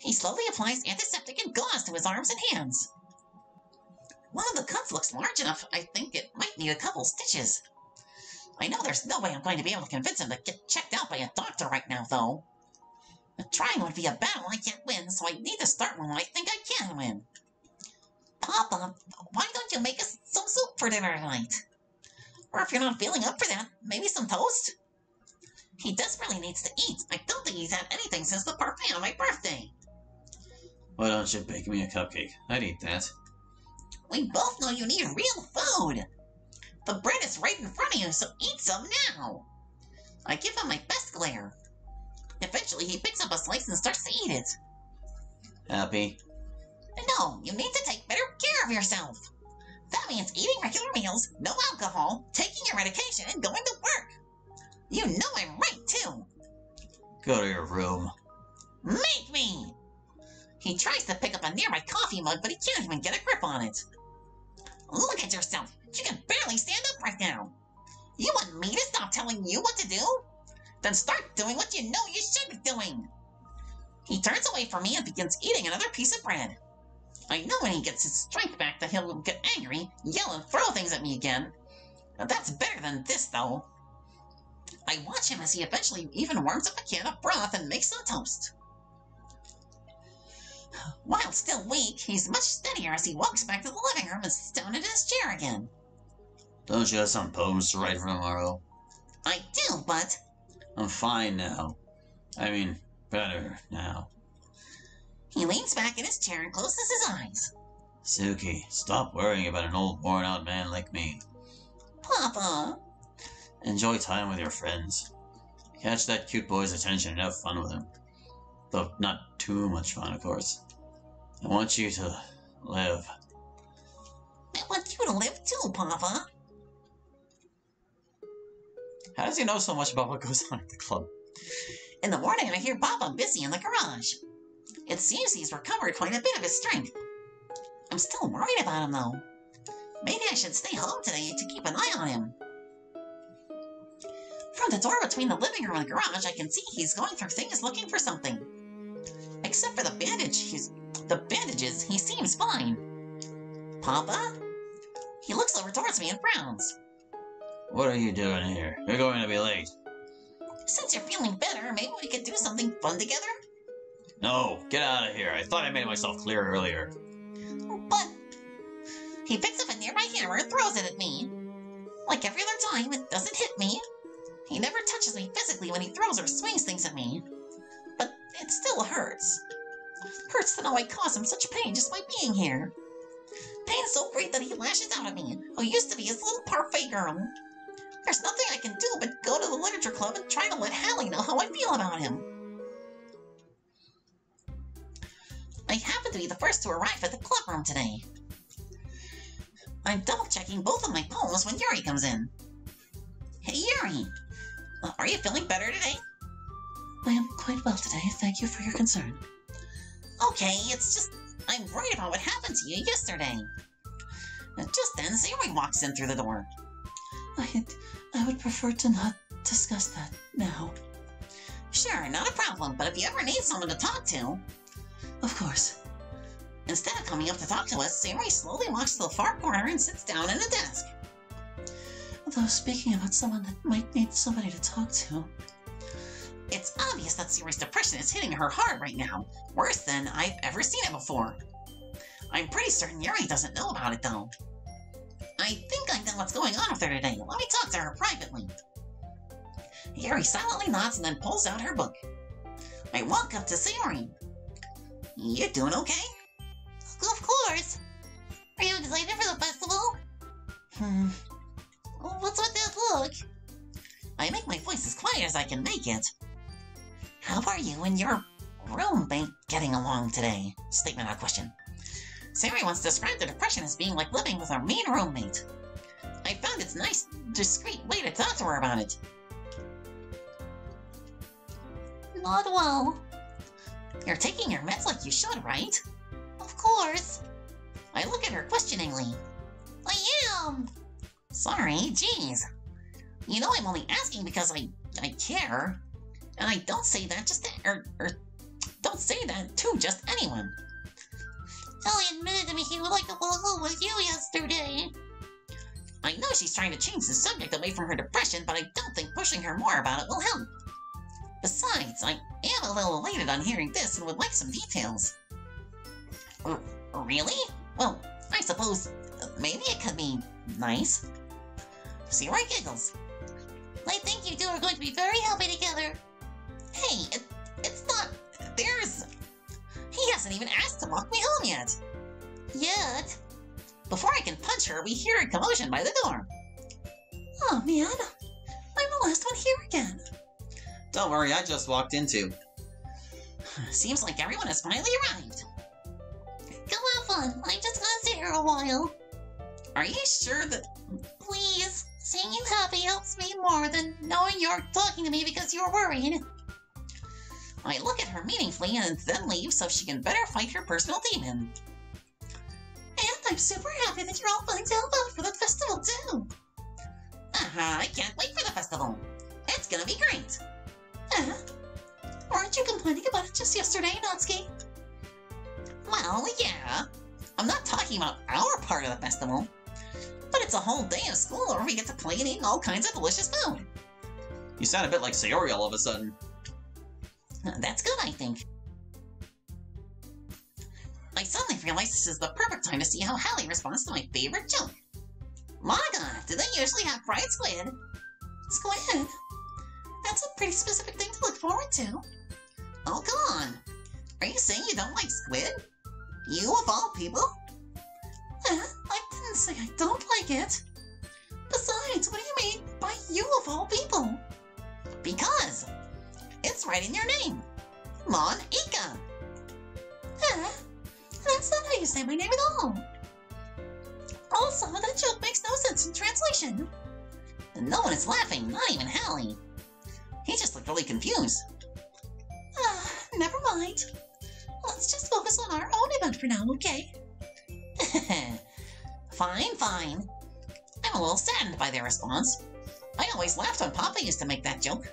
He slowly applies antiseptic and gauze to his arms and hands. One of the cuts looks large enough. I think it might need a couple stitches. I know there's no way I'm going to be able to convince him to get checked out by a doctor right now, though. Trying would be a battle I can't win, so I need to start one I think I can win. Papa, why don't you make us some soup for dinner tonight? Or if you're not feeling up for that, maybe some toast? He desperately needs to eat. I don't think he's had anything since the parfait on my birthday. Why don't you bake me a cupcake? I'd eat that. We both know you need real food. The bread is right in front of you, so eat some now. I give him my best glare. Eventually, he picks up a slice and starts to eat it. Happy? No, you need to take better care of yourself. That means eating regular meals, no alcohol, taking your medication, and going to work. You know I'm right, too. Go to your room. Make me! He tries to pick up a nearby coffee mug, but he can't even get a grip on it. Look at yourself. You can barely stand up right now. You want me to stop telling you what to do? Then start doing what you know you should be doing. He turns away from me and begins eating another piece of bread. I know when he gets his strength back that he'll get angry, yell, and throw things at me again. That's better than this, though. I watch him as he eventually even warms up a can of broth and makes some toast. While still weak, he's much steadier as he walks back to the living room and sits down in his chair again. Don't you have some poems to write for tomorrow? I do, but... I'm fine now. I mean, better now. He leans back in his chair and closes his eyes. Suki, stop worrying about an old worn-out man like me. Papa! Enjoy time with your friends. Catch that cute boy's attention and have fun with him. Though not too much fun, of course. I want you to live. I want you to live too, Papa. How does he know so much about what goes on at the club? In the morning, I hear Papa busy in the garage. It seems he's recovered quite a bit of his strength. I'm still worried about him, though. Maybe I should stay home today to keep an eye on him. From the door between the living room and the garage, I can see he's going through things looking for something. Except for the bandages, he seems fine. Papa? He looks over towards me and frowns. What are you doing here? You're going to be late. Since you're feeling better, maybe we could do something fun together? No, get out of here. I thought I made myself clear earlier. But... He picks up a nearby hammer and throws it at me. Like every other time, it doesn't hit me. He never touches me physically when he throws or swings things at me. But it still hurts. Hurts to know I cause him such pain just by being here. Pain so great that he lashes out at me, who used to be his little Parfait girl. There's nothing I can do but go to the literature club and try to let Hallie know how I feel about him. I happen to be the first to arrive at the clubroom today. I'm double-checking both of my poems when Yuri comes in. Hey, Yuri! Are you feeling better today? I am quite well today, thank you for your concern. Okay, it's just... I'm worried about what happened to you yesterday. Just then, Sayori walks in through the door. I would prefer to not discuss that now. Sure, not a problem, but if you ever need someone to talk to... Of course. Instead of coming up to talk to us, Sayori slowly walks to the far corner and sits down at a desk. Though speaking about someone that might need somebody to talk to... It's obvious that Sayori's depression is hitting her hard right now, worse than I've ever seen it before. I'm pretty certain Yuri doesn't know about it, though. I think I know what's going on with her today. Let me talk to her privately. Yuri silently nods and then pulls out her book. I walk up to Sayori. You doing okay? Of course. Are you excited for the festival? What's with that look? I make my voice as quiet as I can make it. How are you and your roommate getting along today? Statement, not question. Sayori once described the depression as being like living with a mean roommate. I found it's a nice, discreet way to talk to her about it. Not well. You're taking your meds like you should, right? Of course. I look at her questioningly. I am. Sorry, jeez. You know I'm only asking because I care. And I don't say that just to, don't don't say that to just anyone. Hallie admitted to me he would like to walk home with you yesterday. I know she's trying to change the subject away from her depression, but I don't think pushing her more about it will help. Besides, I am a little elated on hearing this and would like some details. Really? Well, I suppose maybe it could be nice. Sayori giggles. I think you two are going to be very happy together. Hey, it's not... He hasn't even asked to walk me home yet. Yet. Before I can punch her, we hear a commotion by the door. Oh man, I'm the last one here again. Don't worry, I just walked in too. Seems like everyone has finally arrived. Go have fun. I'm just gonna sit here a while. Are you sure that... Please. Seeing you happy helps me more than knowing you're talking to me because you're worried. I look at her meaningfully and then leave so she can better fight her personal demon. And I'm super happy that you're all willing to help out for the festival too. I can't wait for the festival. It's gonna be great. Weren't you complaining about it just yesterday, Natsuki? Well, yeah. I'm not talking about our part of the festival. But it's a whole day of school where we get to play and eat all kinds of delicious food. You sound a bit like Sayori all of a sudden. That's good, I think. I suddenly realize this is the perfect time to see how Hallie responds to my favorite joke. Monica, do they usually have fried squid? Squid? That's a pretty specific thing to look forward to. Oh, come on. Are you saying you don't like squid? You of all people? I didn't say I don't like it. Besides, what do you mean by you of all people? Because it's right in your name. Mon-ika. That's not how you say my name at all. Also, that joke makes no sense in translation. No one is laughing, not even Hallie. He just looked really confused. Never mind. Let's just focus on our own event for now, okay? Fine, fine. I'm a little saddened by their response. I always laughed when Papa used to make that joke.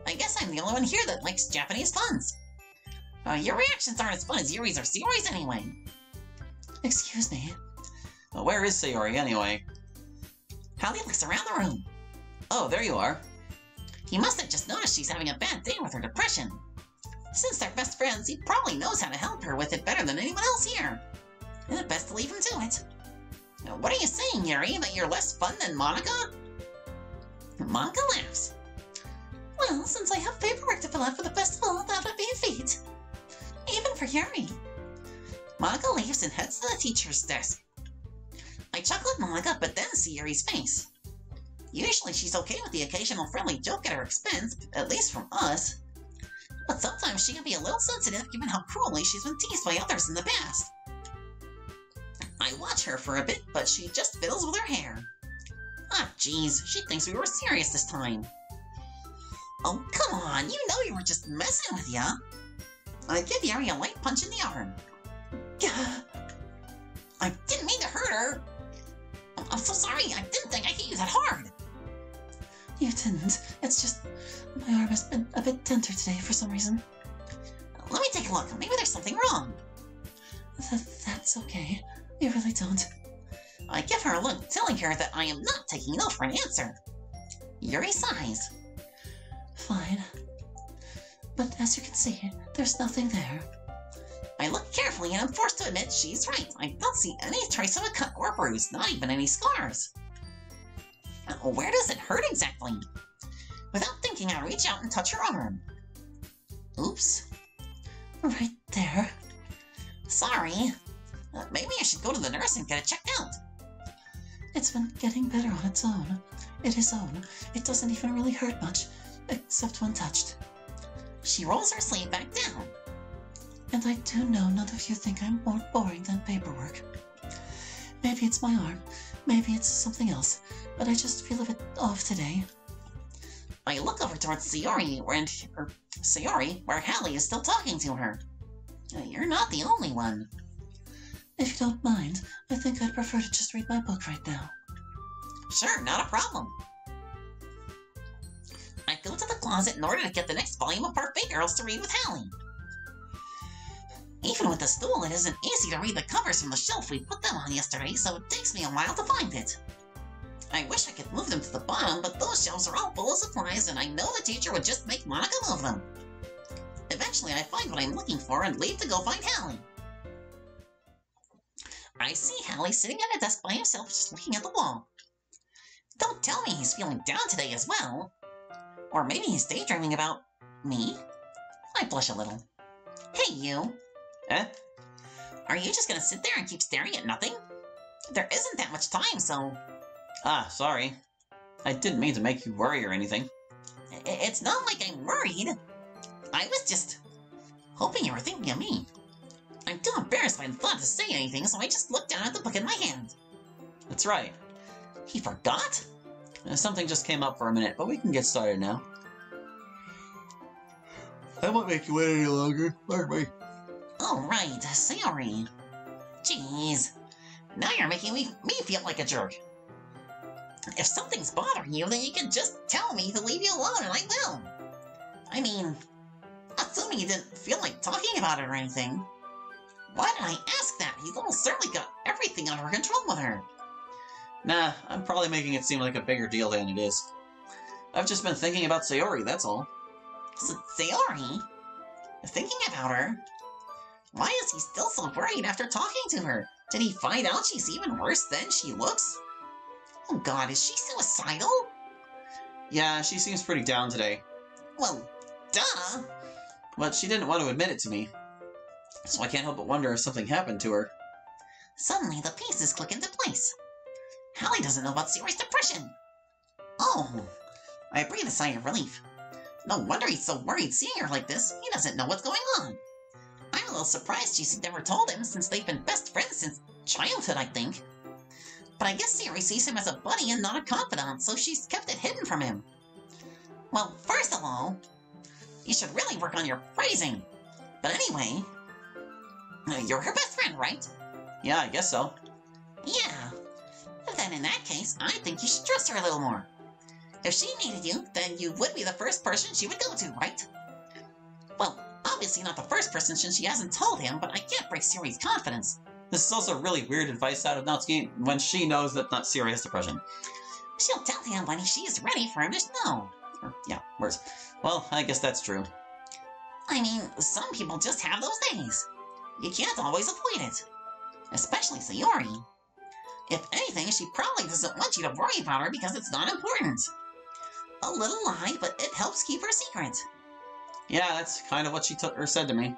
I guess I'm the only one here that likes Japanese puns. Your reactions aren't as fun as Yuri's or Sayori's anyway. Excuse me. Where is Sayori anyway? Hallie looks around the room. Oh, there you are. He must have just noticed she's having a bad day with her depression. Since they're best friends, he probably knows how to help her with it better than anyone else here. And best to leave him to it. What are you saying, Yuri? That you're less fun than Monica? Monica laughs. Well, since I have paperwork to fill out for the festival, that would be a feat. Even for Yuri. Monica leaves and heads to the teacher's desk. I chuckle at Monica, but then see Yuri's face. Usually she's okay with the occasional friendly joke at her expense, at least from us. But sometimes she can be a little sensitive given how cruelly she's been teased by others in the past. I watch her for a bit, but she just fiddles with her hair. Ah, jeez, she thinks we were serious this time. Oh, come on, you know you were just messing with ya. I give Yuri a light punch in the arm. Gah! I didn't mean to hurt her. I'm so sorry, I didn't think I hit you that hard. You didn't. It's just my arm has been a bit tender today for some reason. Let me take a look. Maybe there's something wrong. That's okay. You really don't. I give her a look, telling her that I am not taking no for an answer. Yuri sighs. Fine. But as you can see, there's nothing there. I look carefully and I'm forced to admit she's right. I don't see any trace of a cut or bruise, not even any scars. Where does it hurt exactly? Without thinking, I reach out and touch her arm. Oops. Right there. Sorry. Maybe I should go to the nurse and get it checked out. It's been getting better on its own. It doesn't even really hurt much, except when touched. She rolls her sleeve back down. And I do know none of you think I'm more boring than paperwork. Maybe it's my arm, maybe it's something else, but I just feel a bit off today. I look over towards Sayori, where Hallie is still talking to her. You're not the only one. If you don't mind, I think I'd prefer to just read my book right now. Sure, not a problem. I go to the closet in order to get the next volume of Parfait Girls to read with Hallie. Even with the stool, it isn't easy to read the covers from the shelf we put them on yesterday, so it takes me a while to find it. I wish I could move them to the bottom, but those shelves are all full of supplies, and I know the teacher would just make Monica move them. Eventually, I find what I'm looking for and leave to go find Hallie. I see Hallie sitting at a desk by himself, just looking at the wall. Don't tell me he's feeling down today as well. Or maybe he's daydreaming about me. I blush a little. Hey, you. Eh? Are you just gonna sit there and keep staring at nothing? There isn't that much time, so... Ah, sorry. I didn't mean to make you worry or anything. It's not like I'm worried. I was just hoping you were thinking of me. I'm too embarrassed by the thought to say anything, so I just looked down at the book in my hand. That's right. He forgot? Something just came up for a minute, but we can get started now. I won't make you wait any longer. Pardon me. Oh, right. Sayori. Jeez. Now you're making me feel like a jerk. If something's bothering you, then you can just tell me to leave you alone, and I will. I mean, assuming you didn't feel like talking about it or anything. Why did I ask that? He's almost certainly got everything under control with her. Nah, I'm probably making it seem like a bigger deal than it is. I've just been thinking about Sayori, that's all. Sayori? Thinking about her? Why is he still so worried after talking to her? Did he find out she's even worse than she looks? Oh god, is she suicidal? Yeah, she seems pretty down today. Well, duh! But she didn't want to admit it to me. So I can't help but wonder if something happened to her. Suddenly, the pieces click into place. Hallie doesn't know about Sayori's depression. Oh, I breathe a sigh of relief. No wonder he's so worried seeing her like this. He doesn't know what's going on. I'm a little surprised she's never told him, since they've been best friends since childhood, I think. But I guess Sayori sees him as a buddy and not a confidant, so she's kept it hidden from him. Well, first of all, you should really work on your phrasing. But anyway, you're her best friend, right? Yeah, I guess so. Yeah. Then in that case, I think you should trust her a little more. If she needed you, then you would be the first person she would go to, right? Well, obviously not the first person since she hasn't told him, but I can't break Sayori's confidence. This is also really weird advice out of Natsuki when she knows that not Sayori has depression. She'll tell him when she is ready for him to know. Or, yeah, worse. Well, I guess that's true. I mean, some people just have those days. You can't always avoid it. Especially Sayori. If anything, she probably doesn't want you to worry about her because it's not important. A little lie, but it helps keep her secret. Yeah, that's kind of what she said to me.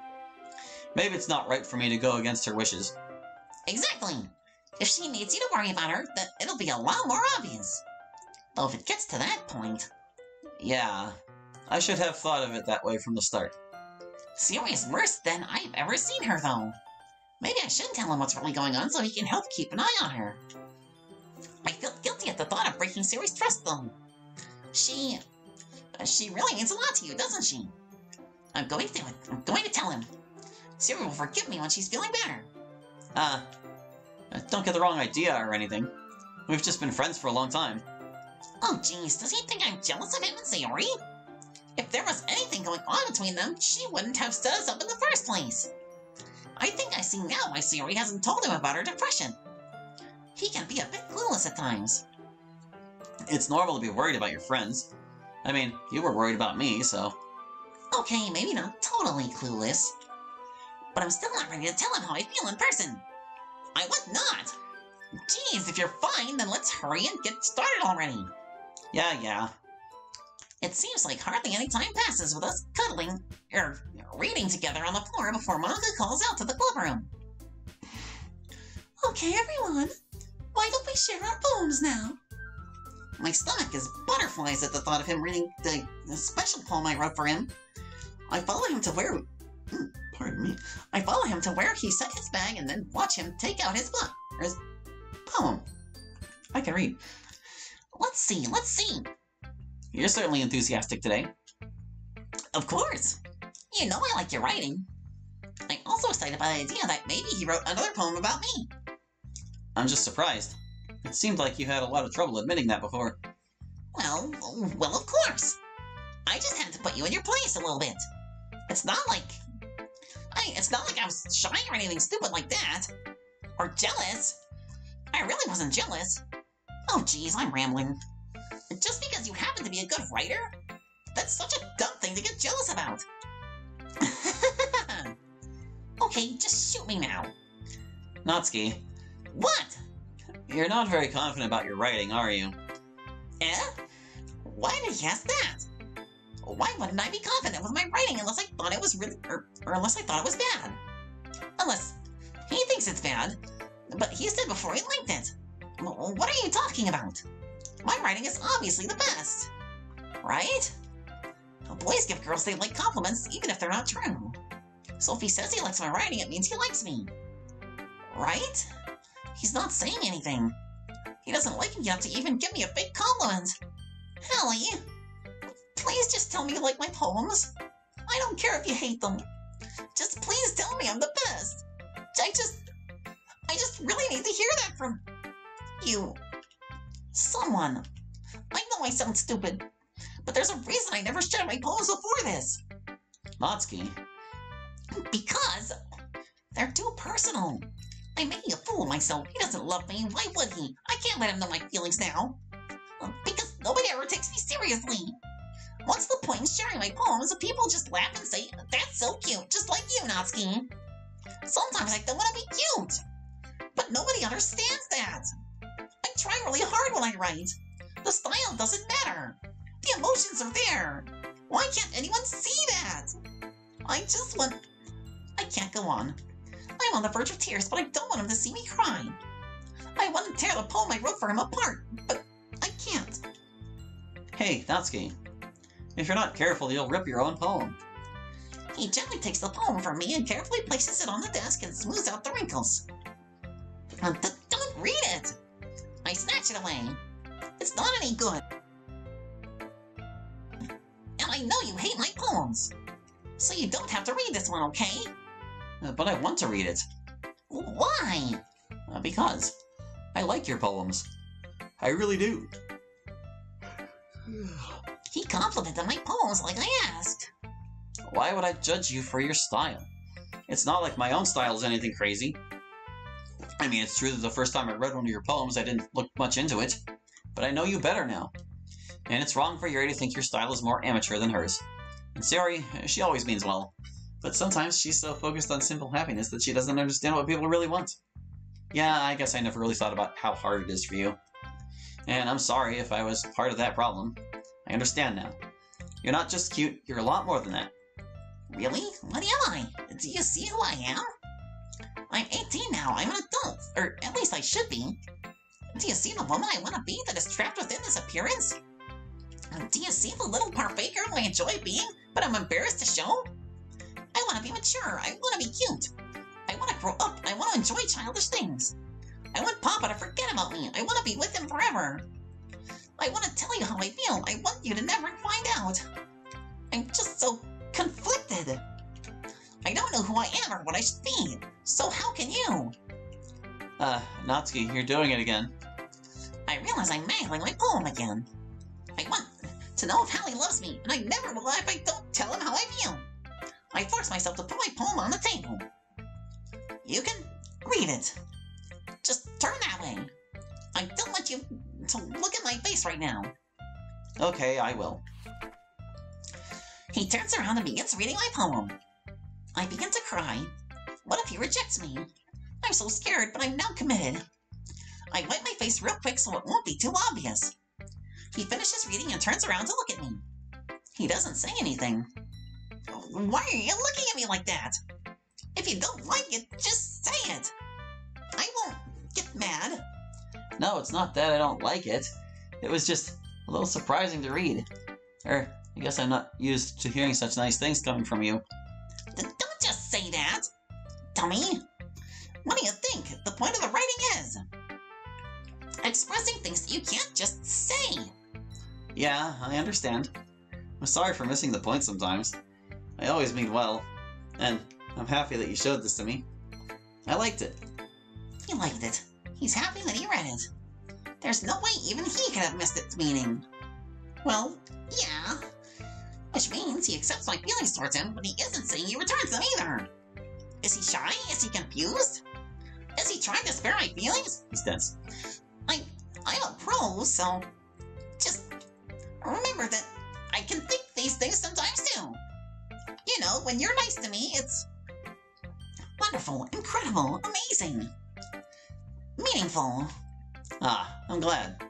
Maybe it's not right for me to go against her wishes. Exactly. If she needs you to worry about her, then it'll be a lot more obvious. Though if it gets to that point... Yeah, I should have thought of it that way from the start. Sayori is worse than I've ever seen her, though. Maybe I should tell him what's really going on so he can help keep an eye on her. I feel guilty at the thought of breaking Sayori's trust, though. She really means a lot to you, doesn't she? I'm going to do it. I'm going to tell him. Sayori will forgive me when she's feeling better. Don't get the wrong idea or anything. We've just been friends for a long time. Oh, jeez, does he think I'm jealous of him and Sayori? If there was anything going on between them, she wouldn't have set us up in the first place. I think I see now why Sayori hasn't told him about her depression. He can be a bit clueless at times. It's normal to be worried about your friends. I mean, you were worried about me, so... Okay, maybe not totally clueless. But I'm still not ready to tell him how I feel in person. I would not. Geez, if you're fine, then let's hurry and get started already. Yeah. It seems like hardly any time passes with us cuddling, or reading together on the floor before Monica calls out to the club room. Okay, everyone. Why don't we share our poems now? My stomach is butterflies at the thought of him reading the special poem I wrote for him. I follow him to where... Pardon me. I follow him to where he set his bag and then watch him take out his book, or his poem. I can read. Let's see. You're certainly enthusiastic today. Of course. You know I like your writing. I'm also excited by the idea that maybe he wrote another poem about me. I'm just surprised. It seemed like you had a lot of trouble admitting that before. Well, of course. I just had to put you in your place a little bit. It's not like... It's not like I was shy or anything stupid like that. Or jealous. I really wasn't jealous. Oh geez, I'm rambling. Just because you happen to be a good writer? That's such a dumb thing to get jealous about. Okay, just shoot me now. Natsuki, What? you're not very confident about your writing, are you? Eh? Why did he ask that? Why wouldn't I be confident with my writing unless I thought it was really, or unless I thought it was bad? Unless he thinks it's bad, but he said before he liked it. What are you talking about? My writing is obviously the best, right? Boys give girls they like compliments even if they're not true. So if he says he likes my writing, it means he likes me, right? He's not saying anything. He doesn't like me enough to even give me a fake compliment. Hallie, please just tell me you like my poems. I don't care if you hate them. Just please tell me I'm the best. I just really need to hear that from you. Someone. I know I sound stupid, but there's a reason I never shared my poems before this. Natsuki, Because they're too personal. I'm making a fool of myself. He doesn't love me. Why would he? I can't let him know my feelings now. Because nobody ever takes me seriously. What's the point in sharing my poems if people just laugh and say, that's so cute, just like you, Natsuki? Sometimes I don't want to be cute. But nobody understands that. I try really hard when I write. The style doesn't matter. The emotions are there. Why can't anyone see that? I can't go on. I'm on the verge of tears, but I don't want him to see me cry. I want to tear the poem I wrote for him apart, but I can't. hey, Natsuki, if you're not careful, you'll rip your own poem. He gently takes the poem from me and carefully places it on the desk and smooths out the wrinkles. Don't read it! I snatch it away. It's not any good. And I know you hate my poems. So you don't have to read this one, okay? But I want to read it. Why? Because I like your poems. I really do. He complimented my poems like I asked. Why would I judge you for your style? It's not like my own style is anything crazy. I mean, it's true that the first time I read one of your poems, I didn't look much into it. But I know you better now. And it's wrong for Yuri to think your style is more amateur than hers. And Sayori, she always means well. But sometimes she's so focused on simple happiness that she doesn't understand what people really want. Yeah, I guess I never really thought about how hard it is for you. And I'm sorry if I was part of that problem. I understand now. You're not just cute, you're a lot more than that. Really? What am I? Do you see who I am? I'm 18 now. I'm an adult. Or at least I should be. Do you see the woman I want to be that is trapped within this appearance? Do you see the little Parfait girl I enjoy being, but I'm embarrassed to show? I want to be mature. I want to be cute. I want to grow up. I want to enjoy childish things. I want Papa to forget about me. I want to be with him forever. I want to tell you how I feel. I want you to never find out. I'm just so conflicted. I don't know who I am or what I should be. So how can you? Natsuki, you're doing it again. I realize I'm mangling my poem again. I want to know if Hallie loves me, and I never will if I don't tell him how I feel. I force myself to put my poem on the table. You can read it. Just turn that way. I don't want you to look at my face right now. Okay, I will. He turns around and begins reading my poem. I begin to cry. What if he rejects me? I'm so scared, but I'm now committed. I wipe my face real quick so it won't be too obvious. He finishes reading and turns around to look at me. He doesn't say anything. Why are you looking at me like that? If you don't like it, just say it. I won't get mad. No, it's not that I don't like it. It was just a little surprising to read. I guess I'm not used to hearing such nice things coming from you. Don't just say that, dummy. What do you think the point of the writing is? Expressing things that you can't just say. Yeah, I understand. I'm sorry for missing the point sometimes. I always mean well, and I'm happy that you showed this to me. I liked it. He liked it. He's happy that he read it. There's no way even he could have missed its meaning. Well, yeah. Which means he accepts my feelings towards him, but he isn't saying he returns them either. Is he shy? Is he confused? Is he trying to spare my feelings? He's tense. I'm a pro, so just remember that I can think these things sometimes too. You know, when you're nice to me, it's wonderful, incredible, amazing, meaningful. Ah, I'm glad.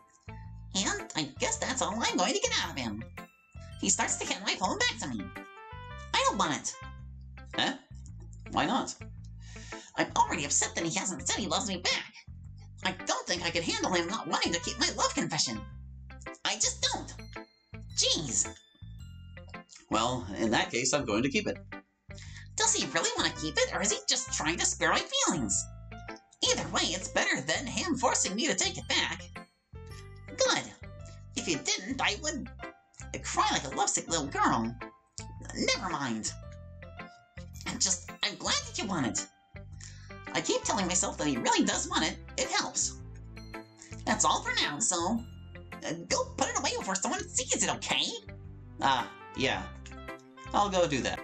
And I guess that's all I'm going to get out of him. He starts to hand my phone back to me. I don't want it. Eh? Why not? I'm already upset that he hasn't said he loves me back. I don't think I could handle him not wanting to keep my love confession. I just don't. Jeez. Well, in that case, I'm going to keep it. Does he really want to keep it, or is he just trying to spare my feelings? Either way, it's better than him forcing me to take it back. Good. If you didn't, I would cry like a lovesick little girl. Never mind. I'm glad that you want it. I keep telling myself that he really does want it. It helps. That's all for now, so go put it away before someone sees it, okay? Ah, yeah. I'll go do that.